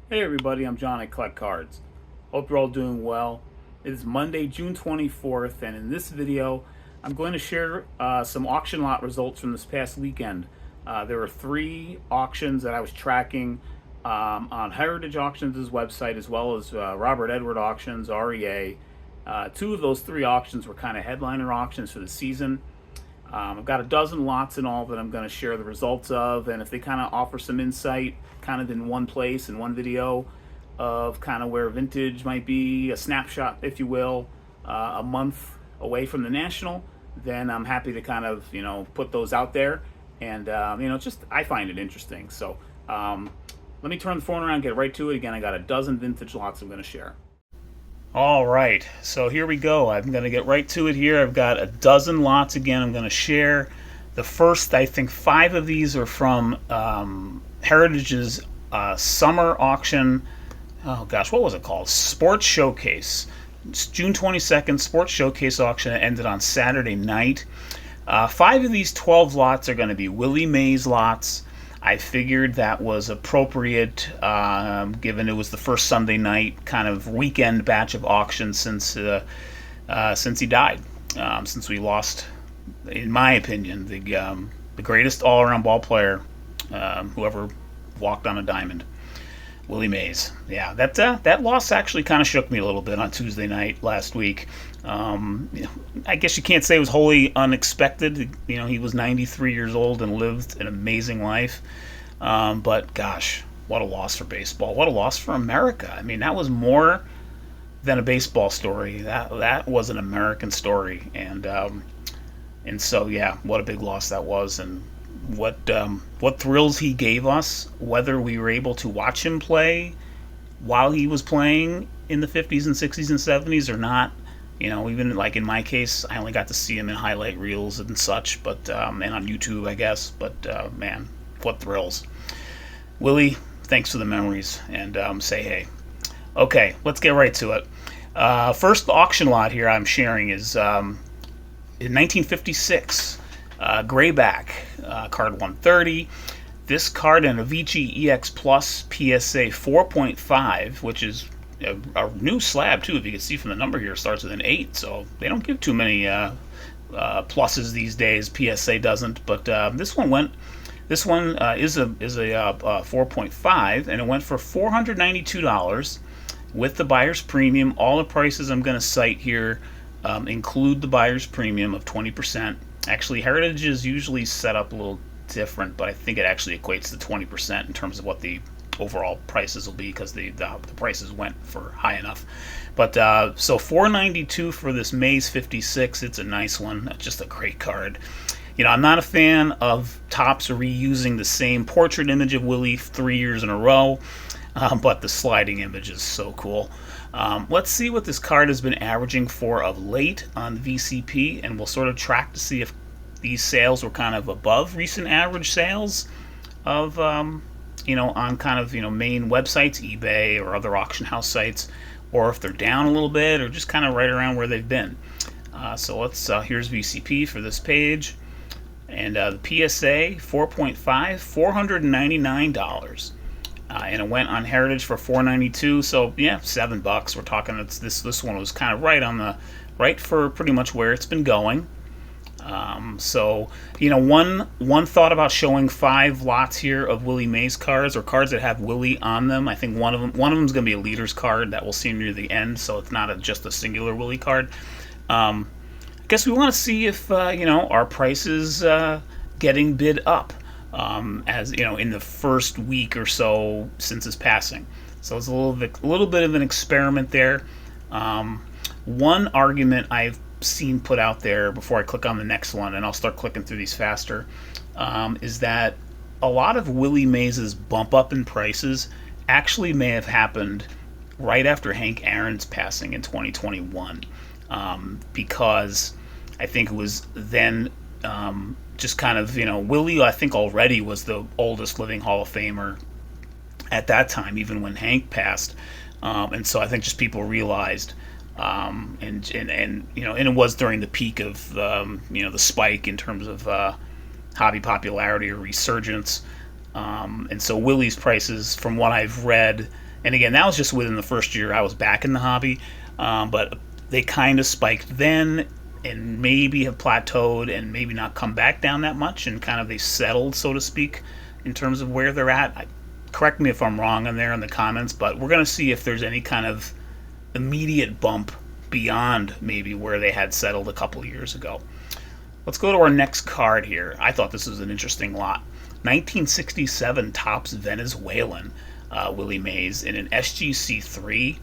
Hey everybody, I'm John. I collect cards. Hope you're all doing well. It is Monday, June 24th, and in this video, I'm going to share some auction lot results from this past weekend. There were three auctions that I was tracking on Heritage Auctions' website, as well as Robert Edward Auctions, REA. Two of those three auctions were kind of headliner auctions for the season. I've got a dozen lots in all that I'm going to share the results of, and if they kind of offer some insight, kind of in one place, in one video, of kind of where vintage might be, a snapshot, if you will, a month away from the national, then I'm happy to kind of put those out there, and just I find it interesting. So let me turn the phone around, and get right to it. Again, I got a dozen vintage lots I'm going to share. All right, so here we go. I'm going to get right to it here. I've got a dozen lots again I'm going to share. The first, I think, five of these are from Heritage's summer auction. Oh gosh, what was it called? Sports Showcase. It's June 22nd, Sports Showcase auction. It ended on Saturday night. Five of these 12 lots are going to be Willie Mays lots. I figured that was appropriate, given it was the first Sunday night kind of weekend batch of auctions since he died, since we lost, in my opinion, the greatest all-around ball player who ever walked on a diamond, Willie Mays. Yeah, that loss actually kind of shook me a little bit on Tuesday night last week. I guess you can't say it was wholly unexpected. He was 93 years old and lived an amazing life. But gosh, what a loss for baseball. What a loss for America. I mean, that was more than a baseball story. That was an American story. And so yeah, what a big loss that was, and what thrills he gave us, whether we were able to watch him play while he was playing in the 50s and 60s and 70s or not. Even like in my case, I only got to see him in highlight reels and such, but and on YouTube, I guess. But man, what thrills! Willie, thanks for the memories, and say hey. Okay, let's get right to it. First auction lot here I'm sharing is in 1956, Grayback, card 130. This card in Avicii EX Plus PSA 4.5, which is a new slab too. If you can see from the number here, it starts with an 8, so they don't give too many pluses these days. PSA doesn't, but this one is a 4.5, and it went for $492 with the buyer's premium. All the prices I'm going to cite here include the buyer's premium of 20%. Actually, Heritage is usually set up a little different, but I think it actually equates to 20% in terms of what the overall prices will be, because the prices went for high enough. But so $492 for this Mays 56. It's a nice one. Just a great card. I'm not a fan of Topps reusing the same portrait image of Willie 3 years in a row, but the sliding image is so cool. Let's see what this card has been averaging for of late on VCP, and we'll sort of track to see if these sales were kind of above recent average sales of on kind of main websites, eBay or other auction house sites, or if they're down a little bit or just kind of right around where they've been. So let's here's VCP for this page, and the PSA 4.5, $499, and it went on Heritage for $492. So yeah, $7. We're talking this one was kind of right for pretty much where it's been going. So one thought about showing 5 lots here of Willie Mays cards, or cards that have Willie on them. I think one of them is going to be a leader's card that we'll see near the end, so it's not just a singular Willie card. I guess we want to see if our prices getting bid up, as in the first week or so since his passing. So it's a little bit of an experiment there. One argument I've seen put out there before I click on the next one, and I'll start clicking through these faster, is that a lot of Willie Mays' bump up in prices actually may have happened right after Hank Aaron's passing in 2021, because I think it was then just kind of, Willie, I think, already was the oldest living Hall of Famer at that time, even when Hank passed, and so I think just people realized. And it was during the peak of the spike in terms of hobby popularity or resurgence, and so Willie's prices, from what I've read And again, that was just within the first year I was back in the hobby, but they kind of spiked then and maybe have plateaued and maybe not come back down that much, and kind of they settled, so to speak, in terms of where they're at. Correct me if I'm wrong in there in the comments, but we're going to see if there's any kind of immediate bump beyond maybe where they had settled a couple years ago. Let's go to our next card here. I thought this was an interesting lot. 1967 Topps Venezuelan Willie Mays in an SGC3.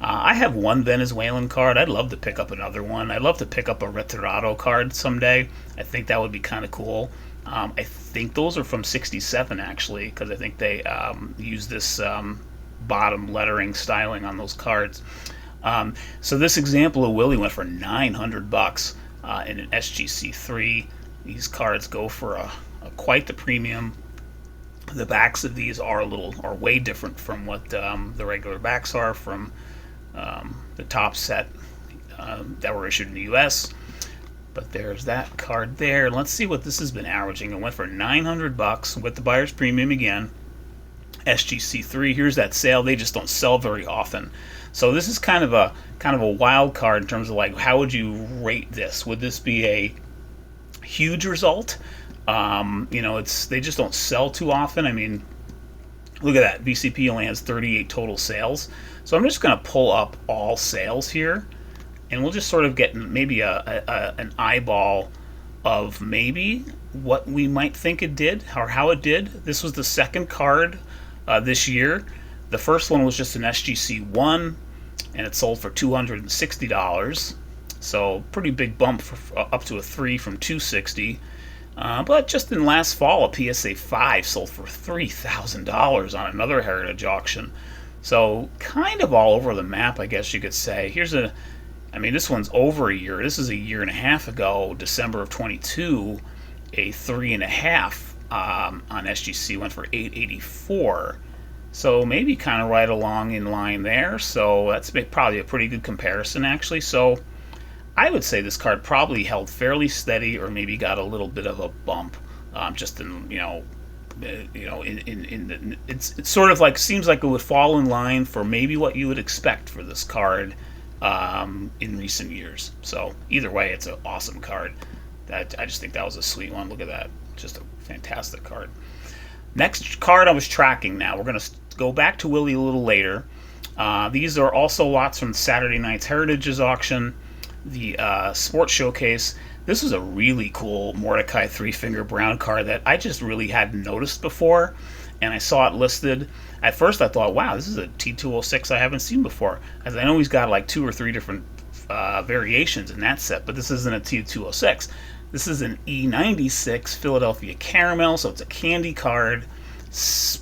I have one Venezuelan card. I'd love to pick up another one. I'd love to pick up a Retirado card someday. I think that would be kind of cool. I think those are from 67 actually, because I think they use this bottom lettering styling on those cards. So this example of Willie went for $900 in an SGC3. These cards go for quite the premium. The backs of these are way different from what the regular backs are from the top set that were issued in the U.S. But there's that card there. Let's see what this has been averaging. It went for $900 with the buyer's premium again. SGC3. Here's that sale. They just don't sell very often. So this is kind of a wild card in terms of like, how would you rate this? Would this be a huge result? They just don't sell too often. I mean, look at that. VCP only has 38 total sales. So I'm just going to pull up all sales here, and we'll just sort of get maybe an eyeball of maybe what we might think it did or how it did. This was the second card this year. The first one was just an SGC1, and it sold for $260. So pretty big bump for up to a 3 from $260. But just in last fall, a PSA 5 sold for $3,000 on another Heritage auction. So kind of all over the map, I guess you could say. This one's over a year. This is a year and a half ago, December of 22. A 3.5 on SGC went for $884. So maybe kind of right along in line there. So that's probably a pretty good comparison, actually. So I would say this card probably held fairly steady, or maybe got a little bit of a bump, just in it's sort of like, seems like it would fall in line for maybe what you would expect for this card in recent years. So either way, it's an awesome card. I just think that was a sweet one. Look at that, just a fantastic card. Next card I was tracking. Now we're gonna go back to Willie a little later. These are also lots from Saturday night's Heritage's auction. The Sports Showcase. This was a really cool Mordecai three-finger brown card that I just really hadn't noticed before, and I saw it listed. At first I thought, wow, this is a T206 I haven't seen before, as I know he's got like 2 or 3 different variations in that set, but this isn't a T206. This is an E96 Philadelphia Caramel, so it's a candy card. It's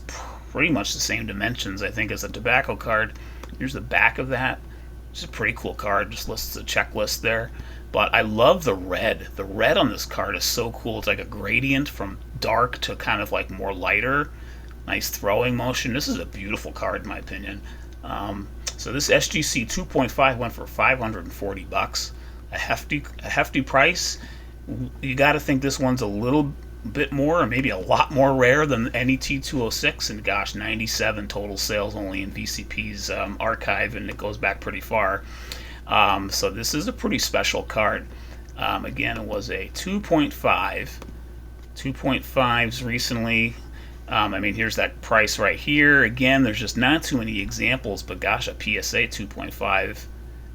pretty much the same dimensions, I think, as a tobacco card. Here's the back of that. It's a pretty cool card. Just lists a checklist there. But I love the red. The red on this card is so cool. It's like a gradient from dark to kind of like more lighter. Nice throwing motion. This is a beautiful card in my opinion. So this SGC 2.5 went for $540. A hefty price. You got to think this one's a little bit more, or maybe a lot more rare than any T206, and gosh, 97 total sales only in VCP's archive, and it goes back pretty far. So this is a pretty special card. Again, it was a 2.5s recently. Here's that price right here. Again, there's just not too many examples, but gosh, a PSA 2.5,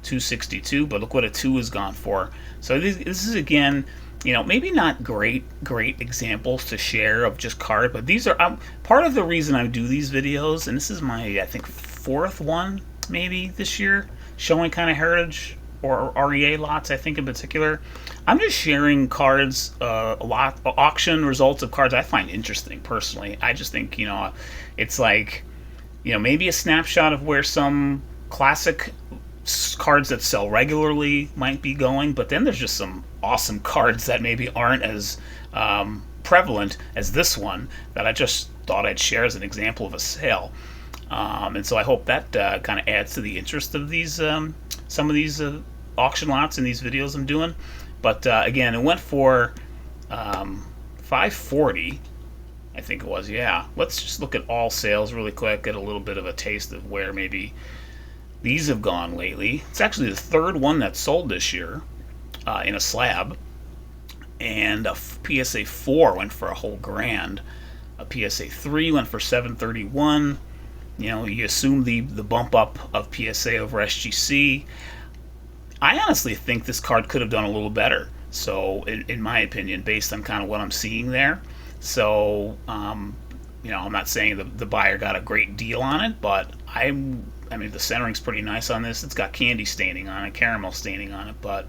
$262, but look what a 2 has gone for. So this is, again, maybe not great examples to share of just card, but these are part of the reason I do these videos, and this is my, I think, 4th one maybe this year, showing kind of Heritage or REA lots, I think, in particular. I'm just sharing cards, auction results of cards I find interesting personally. I just think, it's like, maybe a snapshot of where some classic cards that sell regularly might be going, but then there's just some awesome cards that maybe aren't as prevalent as this one that I just thought I'd share as an example of a sale. And so I hope that kind of adds to the interest of these some of these auction lots in these videos I'm doing. But again, it went for $540, I think it was, yeah. Let's just look at all sales really quick, get a little bit of a taste of where maybe these have gone lately. It's actually the third one that sold this year in a slab, and a PSA 4 went for a whole grand. A PSA 3 went for 731. You know, you assume the bump up of PSA over SGC. I honestly think this card could have done a little better. So, in my opinion, based on kind of what I'm seeing there. So, you know, I'm not saying the buyer got a great deal on it, but I mean, the centering's pretty nice on this. It's got candy staining on it, caramel staining on it, but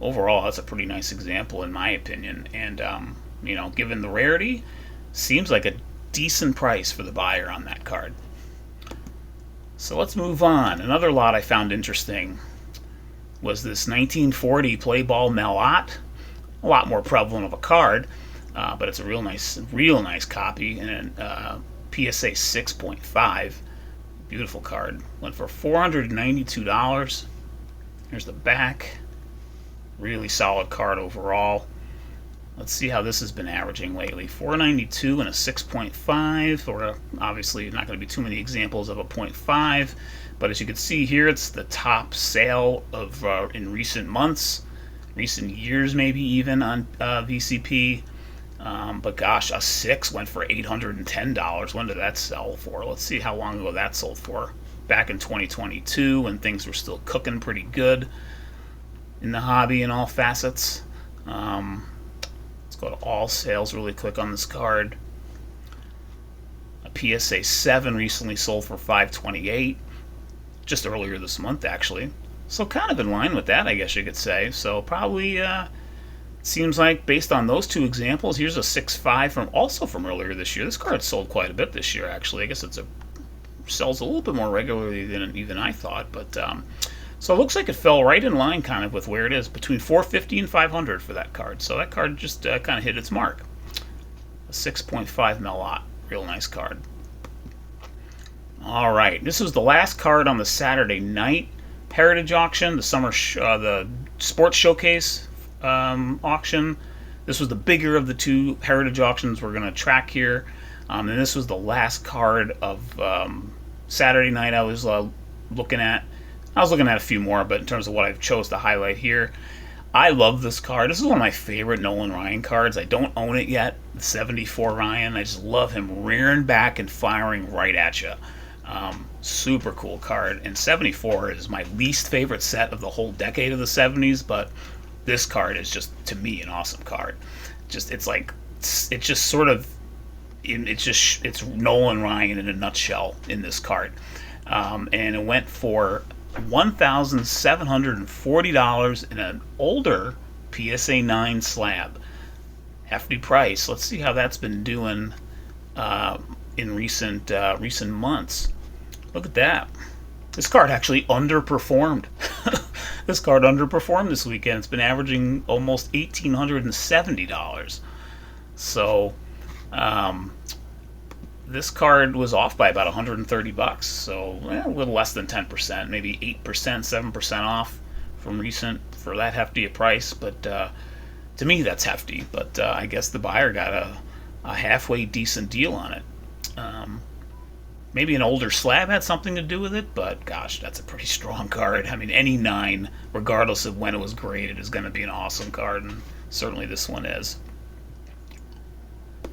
overall, that's a pretty nice example in my opinion. And, you know, given the rarity, seems like a decent price for the buyer on that card. So let's move on. Another lot I found interesting was this 1940 Play Ball Melot. A lot more prevalent of a card, but it's a real nice copy, and PSA 6.5. Beautiful card. Went for $492. Here's the back. Really solid card overall. Let's see how this has been averaging lately. $492 and a 6.5, or obviously not going to be too many examples of a 0.5, but as you can see here, it's the top sale of in recent months, recent years maybe even on VCP. But gosh, a 6 went for $810. When did that sell for? Let's see how long ago that sold for. Back in 2022 when things were still cooking pretty good in the hobby in all facets. Let's go to all sales really quick on this card. A PSA 7 recently sold for $528, just earlier this month actually. So kind of in line with that, I guess you could say. So probably seems like based on those two examples, here's a 6.5 also from earlier this year. This card sold quite a bit this year actually. I guess sells a little bit more regularly than even I thought, but so it looks like it fell right in line kind of with where it is, between $450 and $500 for that card. So that card just kind of hit its mark. A 6.5 Melot, real nice card. All right, this was the last card on the Saturday night Heritage auction, the Sports Showcase auction. This was the bigger of the two Heritage auctions we're going to track here, and this was the last card of Saturday night I was looking at. I was looking at a few more, but in terms of what I chose to highlight here, I love this card. This is one of my favorite Nolan Ryan cards. I don't own it yet, the 74 Ryan. I just love him rearing back and firing right at you. Super cool card. And 74 is my least favorite set of the whole decade of the 70s, but this card is just, to me, an awesome card. It's Nolan Ryan in a nutshell in this card. And it went for $1,740 in an older PSA 9 slab. Hefty price. Let's see how that's been doing in recent months. Look at that. This card actually underperformed. This card underperformed this weekend. It's been averaging almost $1,870. So this card was off by about $130, so a little less than 10%, maybe 8%, 7% off from recent for that hefty a price. But to me, that's hefty. But I guess the buyer got a halfway decent deal on it. Maybe an older slab had something to do with it, but gosh, that's a pretty strong card. I mean, any 9, regardless of when it was graded, is going to be an awesome card, and certainly this one is.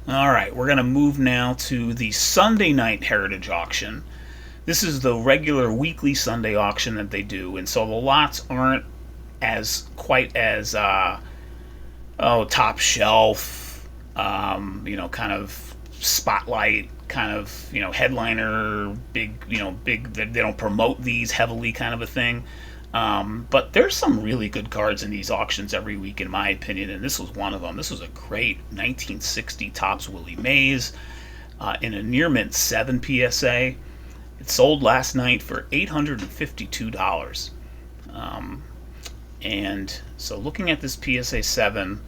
All right, we're going to move now to the Sunday night Heritage auction. This is the regular weekly Sunday auction that they do, and so the lots aren't quite as top shelf, kind of spotlight, kind of headliner, big. They don't promote these heavily, kind of a thing. But there's some really good cards in these auctions every week, in my opinion, and this was one of them. This was a great 1960 Topps Willie Mays in a near mint 7 PSA. It sold last night for $852. And so looking at this PSA 7,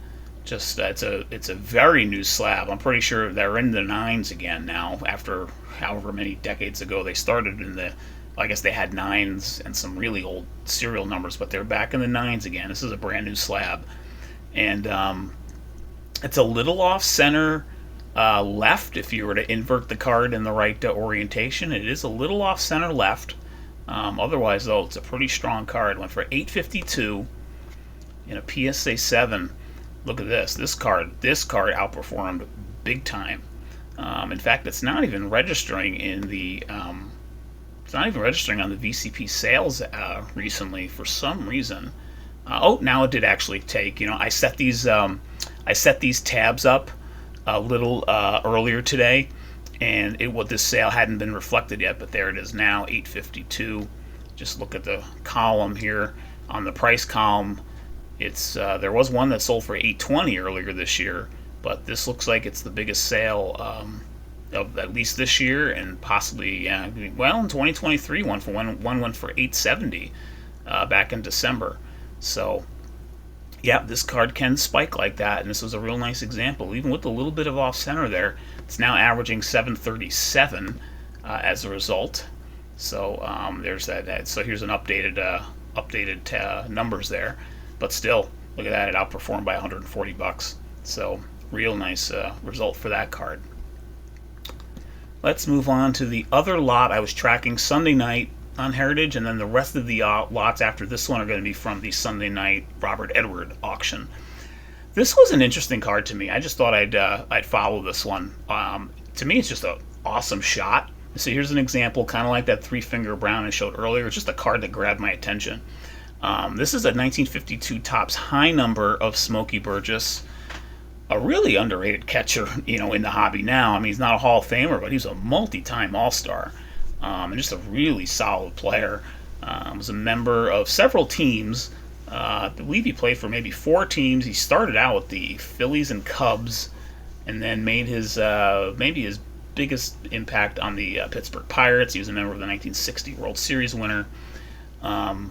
just it's a very new slab. I'm pretty sure they're in the 9s again now, after however many decades ago they started in the, I guess they had 9s and some really old serial numbers, but they're back in the 9s again. This is a brand new slab, and it's a little off center left if you were to invert the card in the right orientation. It is a little off center left. Otherwise, though, it's a pretty strong card. Went for $852 in a PSA 7. Look at this. This card outperformed big time. In fact, it's not even registering in the it's not even registering on the VCP sales recently for some reason. Oh, now it did actually take. I set these tabs up a little earlier today, and this sale hadn't been reflected yet, but there it is now, $852. Just look at the column here. On the price column, it's there was one that sold for $820 earlier this year, but this looks like it's the biggest sale of at least this year, and possibly well, in 2023 one went for $870 back in December. So yeah, this card can spike like that, and this was a real nice example. Even with a little bit of off center there, it's now averaging 737 as a result. So there's that. So here's an updated numbers there, but still, look at that. It outperformed by $140. So real nice result for that card. Let's move on to the other lot I was tracking Sunday night on Heritage, and then the rest of the lots after this one are going to be from the Sunday night Robert Edward auction. This was an interesting card to me. I just thought I'd follow this one. To me, it's just an awesome shot. So here's an example, kind of like that three-finger brown I showed earlier. It's just a card that grabbed my attention. This is a 1952 Topps high number of Smokey Burgess, a really underrated catcher, in the hobby now. I mean, he's not a Hall of Famer, but he's a multi-time All-Star. And just a really solid player. Was a member of several teams. I believe he played for maybe 4 teams. He started out with the Phillies and Cubs, and then made his maybe his biggest impact on the Pittsburgh Pirates. He was a member of the 1960 World Series winner. And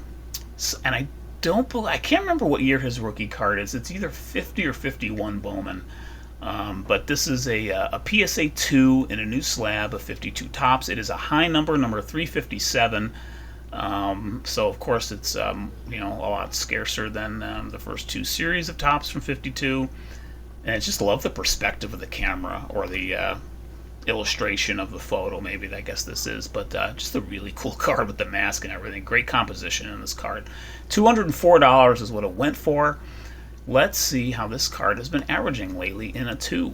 I can't remember what year his rookie card is. It's either 50 or 51 Bowman. But this is a PSA 2 in a new slab of 52 Topps. It is a high number 357. So of course it's a lot scarcer than the first 2 series of Topps from 52. And I just love the perspective of the camera, or the illustration of the photo. Maybe I guess this is, but just a really cool card with the mask and everything. Great composition in this card. $204 is what it went for. Let's see how this card has been averaging lately in a 2.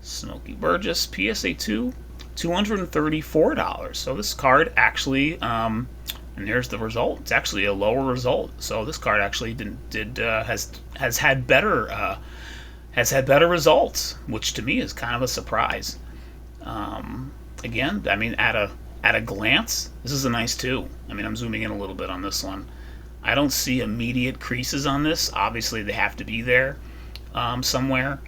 Smokey Burgess, PSA 2, $234. So this card actually, and here's the result. It's actually a lower result. So this card actually has had better results, which to me is kind of a surprise. Again, I mean, at a glance, this is a nice 2. I mean, I'm zooming in a little bit on this one. I don't see immediate creases on this. Obviously, they have to be there somewhere.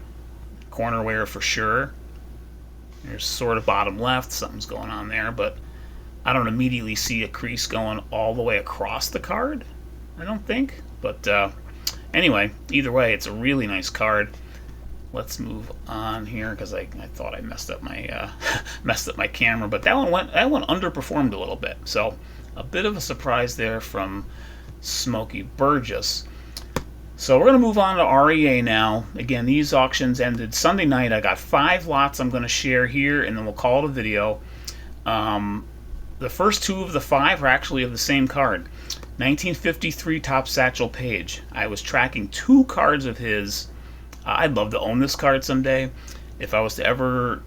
Corner wear for sure. There's sort of bottom left. Something's going on there, but I don't immediately see a crease going all the way across the card. I don't think. But anyway, either way, it's a really nice card. Let's move on here, because I thought I messed up my camera, but that one underperformed a little bit. So a bit of a surprise there from Smokey Burgess. So we're going to move on to REA now. Again, these auctions ended Sunday night. I got 5 lots I'm going to share here, and then we'll call it a video. The first 2 of the 5 are actually of the same card. 1953 Topps Satchel Page. I was tracking 2 cards of his. I'd love to own this card someday. If I was to ever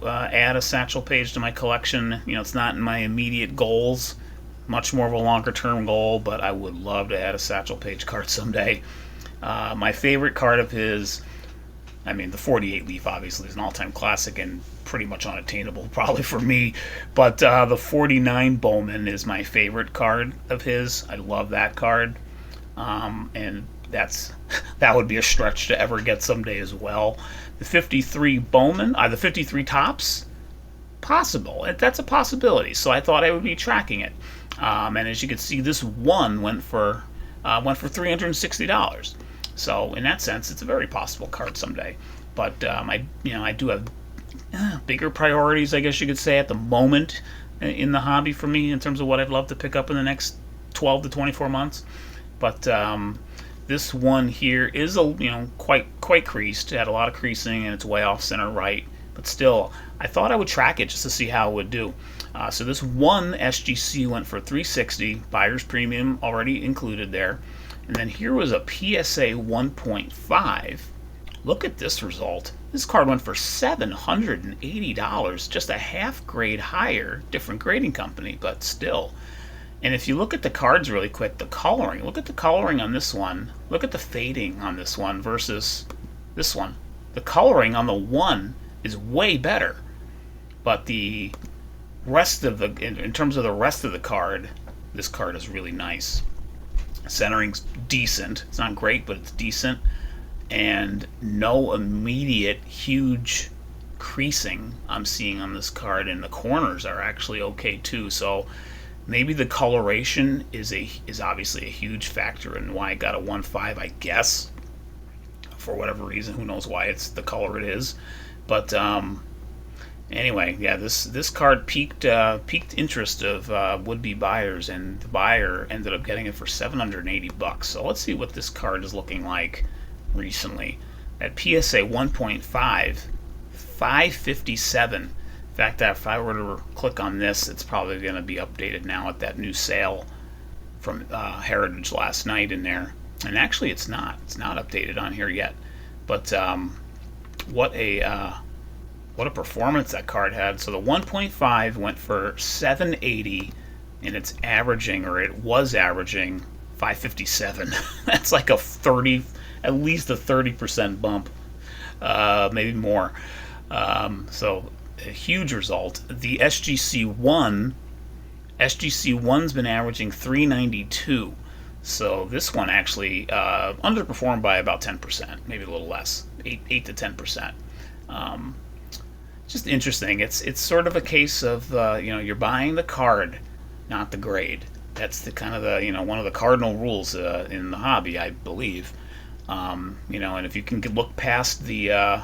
add a Satchel Page to my collection, it's not in my immediate goals. Much more of a longer term goal, but I would love to add a Satchel Page card someday. My favorite card of his, I mean, the 48 leaf obviously is an all-time classic and pretty much unattainable probably for me, but the 49 Bowman is my favorite card of his. I love that card, and that would be a stretch to ever get someday as well. The 53 Bowman, the 53 Topps, possible. That's a possibility, so I thought I would be tracking it. And as you can see, this one went for $360. So in that sense, it's a very possible card someday. But I do have bigger priorities, I guess you could say, at the moment in the hobby for me in terms of what I'd love to pick up in the next 12 to 24 months. But This one here is quite creased. It had a lot of creasing and it's way off center right, but still, I thought I would track it just to see how it would do. So this one SGC went for $360, buyer's premium already included there. And then here was a PSA 1.5. Look at this result. This card went for $780, just a half grade higher, different grading company, but still. And if you look at the cards really quick, the coloring, look at the coloring on this one. Look at the fading on this one versus this one. The coloring on the one is way better, but the rest of the, in terms of the rest of the card, this card is really nice. Centering's decent. It's not great, but it's decent. And no immediate huge creasing I'm seeing on this card, and the corners are actually okay too. So maybe the coloration is obviously a huge factor in why I got a 1.5, I guess, for whatever reason. Who knows why it's the color it is, but anyway, yeah, this card piqued interest of would-be buyers, and the buyer ended up getting it for $780. So let's see what this card is looking like recently. At PSA 1.5, 557. In fact, if I were to click on this, it's probably going to be updated now at that new sale from Heritage last night in there. And actually, it's not updated on here yet. But what a performance that card had. So the 1.5 went for $780, and it's averaging, or it was averaging, $557. That's like at least a 30% bump, maybe more. So a huge result. The SGC1's been averaging $392. So this one actually underperformed by about 10%, maybe a little less, 8 to 10%. Just interesting. It's sort of a case of you're buying the card, not the grade. That's the kind of one of the cardinal rules in the hobby, I believe. And if you can look past the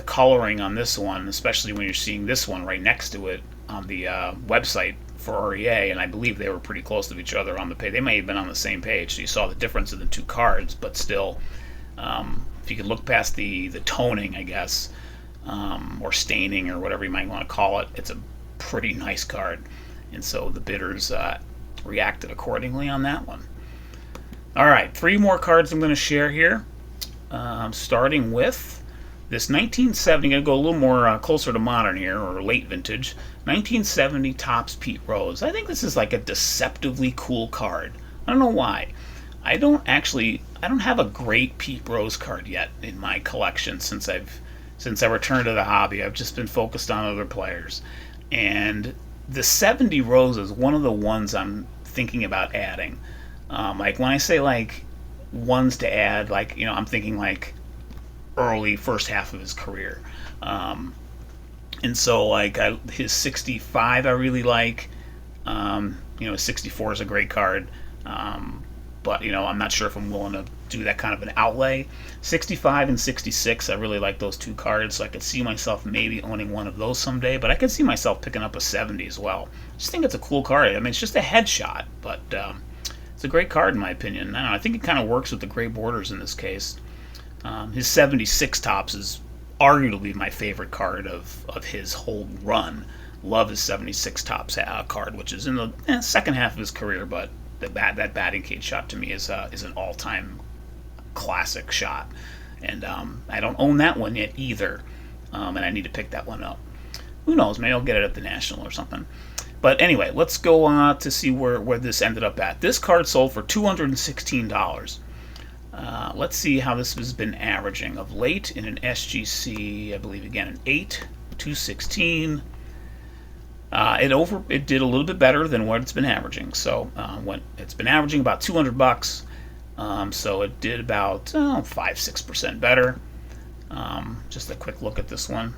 coloring on this one, especially when you're seeing this one right next to it on the website for REA, and I believe they were pretty close to each other on the page. They may have been on the same page, so you saw the difference in the two cards, but still, if you could look past the toning, I guess, or staining, or whatever you might want to call it, it's a pretty nice card. And so the bidders reacted accordingly on that one. All right, 3 more cards I'm going to share here, starting with this 1970. I'm going to go a little more closer to modern here, or late vintage. 1970 Topps Pete Rose. I think this is like a deceptively cool card. I don't know why. I don't have a great Pete Rose card yet in my collection since I returned to the hobby. I've just been focused on other players. And the 70 Rose is one of the ones I'm thinking about adding. Like when I say like ones to add, like, I'm thinking like early first half of his career. And so like his 65 I really like. 64 is a great card. But I'm not sure if I'm willing to do that kind of an outlay. 65 and 66, I really like those 2 cards, so I could see myself maybe owning one of those someday, but I could see myself picking up a 70 as well. I just think it's a cool card. I mean, it's just a headshot, but it's a great card in my opinion. I think it kind of works with the gray borders in this case. His 76 Topps is arguably my favorite card of his whole run. Love his 76 Topps card, which is in the second half of his career, but that batting cage shot to me is an all-time classic shot, and I don't own that one yet either, and I need to pick that one up. Who knows? Maybe I'll get it at the National or something. But anyway, let's go on to see where this ended up at. This card sold for $216. Let's see how this has been averaging of late in an SGC. I believe again an 8, 216. It did a little bit better than what it's been averaging. So when it's been averaging about $200, so it did about 5-6% better. Just a quick look at this one.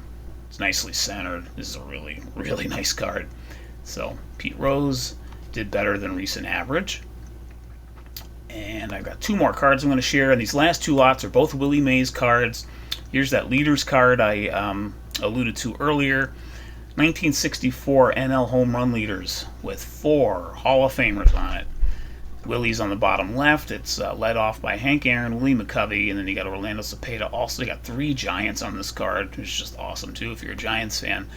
It's nicely centered. This is a really, really nice card. So Pete Rose did better than recent average. And I've got 2 more cards I'm going to share, and these last 2 lots are both Willie Mays cards. Here's that leaders card I alluded to earlier. 1964 NL home run leaders with 4 Hall of Famers on it. Willie's on the bottom left. It's led off by Hank Aaron, Willie McCovey, and then you got Orlando Cepeda. Also, you got 3 Giants on this card, which is just awesome too if you're a Giants fan.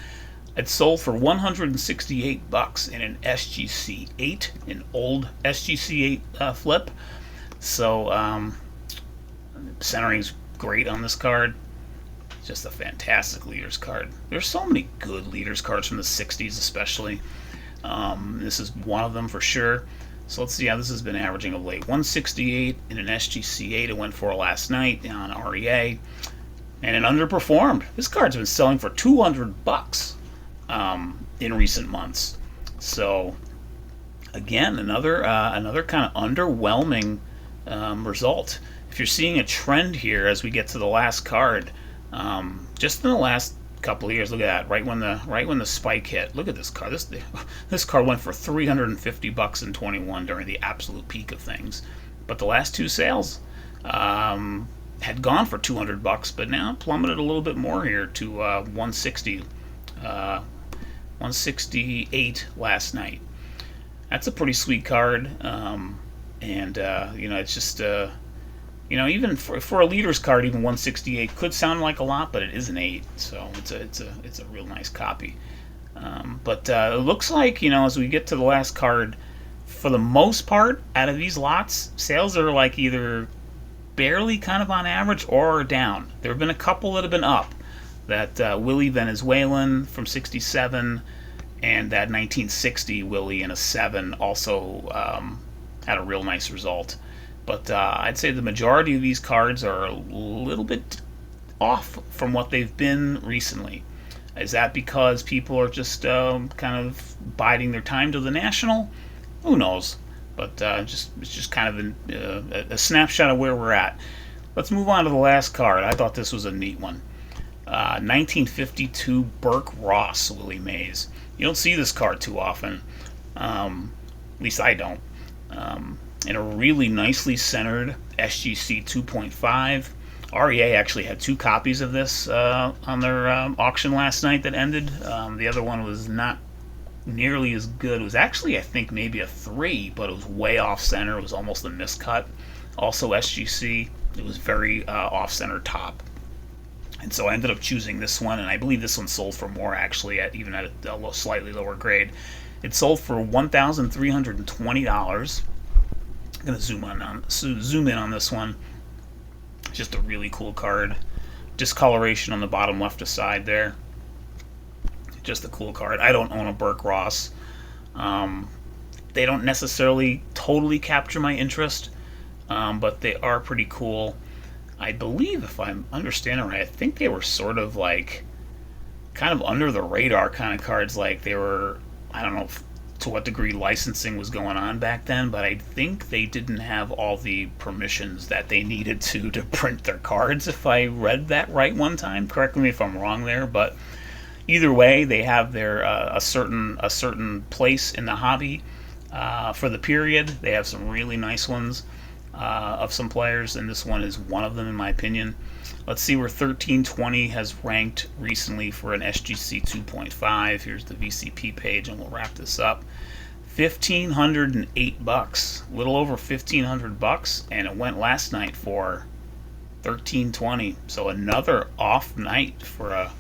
It sold for $168 in an SGC 8, an old SGC 8 flip. So centering's great on this card. Just a fantastic leaders card. There's so many good leaders cards from the 60s especially. This is one of them for sure. So let's see how this has been averaging of late. 168 in an SGC 8 it went for last night on REA. And it underperformed. This card's been selling for $200 in recent months. So again, another kind of underwhelming result. If you're seeing a trend here as we get to the last card, just in the last couple of years, look at that. Right when the spike hit, look at this card. This card went for $350 in 21 during the absolute peak of things. But the last 2 sales had gone for $200, but now plummeted a little bit more here to 168 last night. That's a pretty sweet card, it's just even for a leaders card, even 168 could sound like a lot, but it is an 8, so it's a real nice copy. But it looks like as we get to the last card, for the most part, out of these lots, sales are like either barely kind of on average or down. There have been a couple that have been up. That Willie Venezuelan from 67 and that 1960 Willie in a 7 also had a real nice result. But I'd say the majority of these cards are a little bit off from what they've been recently. Is that because people are just kind of biding their time to the National? Who knows? But it's just kind of a snapshot of where we're at. Let's move on to the last card. I thought this was a neat one. 1952 Burke Ross Willie Mays. You don't see this card too often. At least I don't. In a really nicely centered SGC 2.5. REA actually had 2 copies of this on their auction last night that ended. The other one was not nearly as good. It was actually, I think, maybe a 3, but it was way off center. It was almost a miscut. Also SGC. It was very off center top. And so I ended up choosing this one, and I believe this one sold for more actually, even at a slightly lower grade. It sold for $1,320. I'm going to zoom in on this one. Just a really cool card. Discoloration on the bottom left side there. Just a cool card. I don't own a Burke Ross. They don't necessarily totally capture my interest, but they are pretty cool. I believe, if I'm understanding right, I think they were sort of like kind of under the radar kind of cards. Like they were, I don't know to what degree licensing was going on back then, but I think they didn't have all the permissions that they needed to print their cards, if I read that right one time. Correct me if I'm wrong there, but either way, they have their a certain place in the hobby for the period. They have some really nice ones of some players, and this one is one of them in my opinion. Let's see where 1320 has ranked recently for an SGC 2.5. Here's the VCP page, and we'll wrap this up. $1,508, a little over $1,500, and it went last night for $1,320. So another off night for a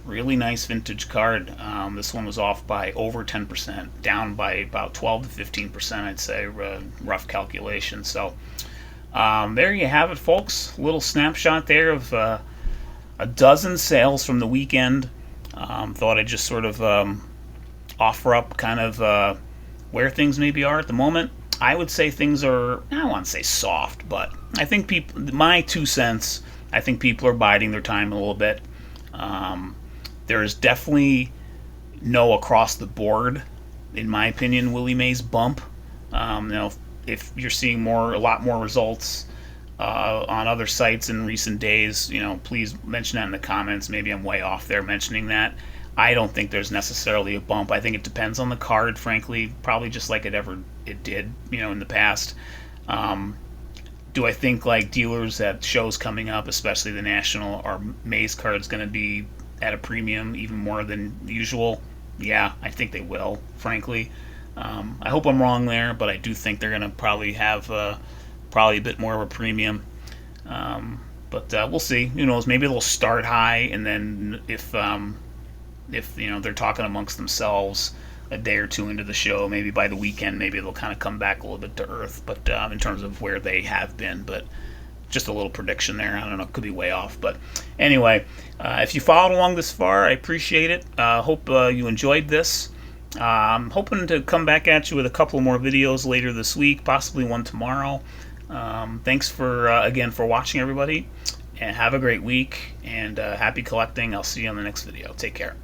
really nice vintage card. This one was off by over 10%, down by about 12 to 15%, I'd say, rough calculation. So there you have it, folks. A little snapshot there of a dozen sales from the weekend. Thought I'd just sort of offer up kind of where things maybe are at the moment. I would say things are, I don't want to say soft, but I think people, my 2 cents, I think people are biding their time a little bit. There is definitely no across the board, in my opinion, Willie Mays bump. If you're seeing a lot more results on other sites in recent days, please mention that in the comments. Maybe I'm way off there mentioning that. I don't think there's necessarily a bump. I think it depends on the card, frankly, probably just like it did, in the past. Do I think like dealers at shows coming up, especially the National, are Mays cards going to be at a premium even more than usual? Yeah, I think they will, frankly. I hope I'm wrong there, but I do think they're going to probably have probably a bit more of a premium. But we'll see. Who knows? Maybe they'll start high, and then if they're talking amongst themselves a day or two into the show, maybe by the weekend, maybe they'll kind of come back a little bit to earth. But in terms of where they have been, but just a little prediction there. I don't know, could be way off. But anyway, if you followed along this far, I appreciate it. Hope you enjoyed this. I'm hoping to come back at you with a couple more videos later this week, possibly one tomorrow. Thanks for again for watching, everybody, and have a great week, and happy collecting. I'll see you on the next video. Take care.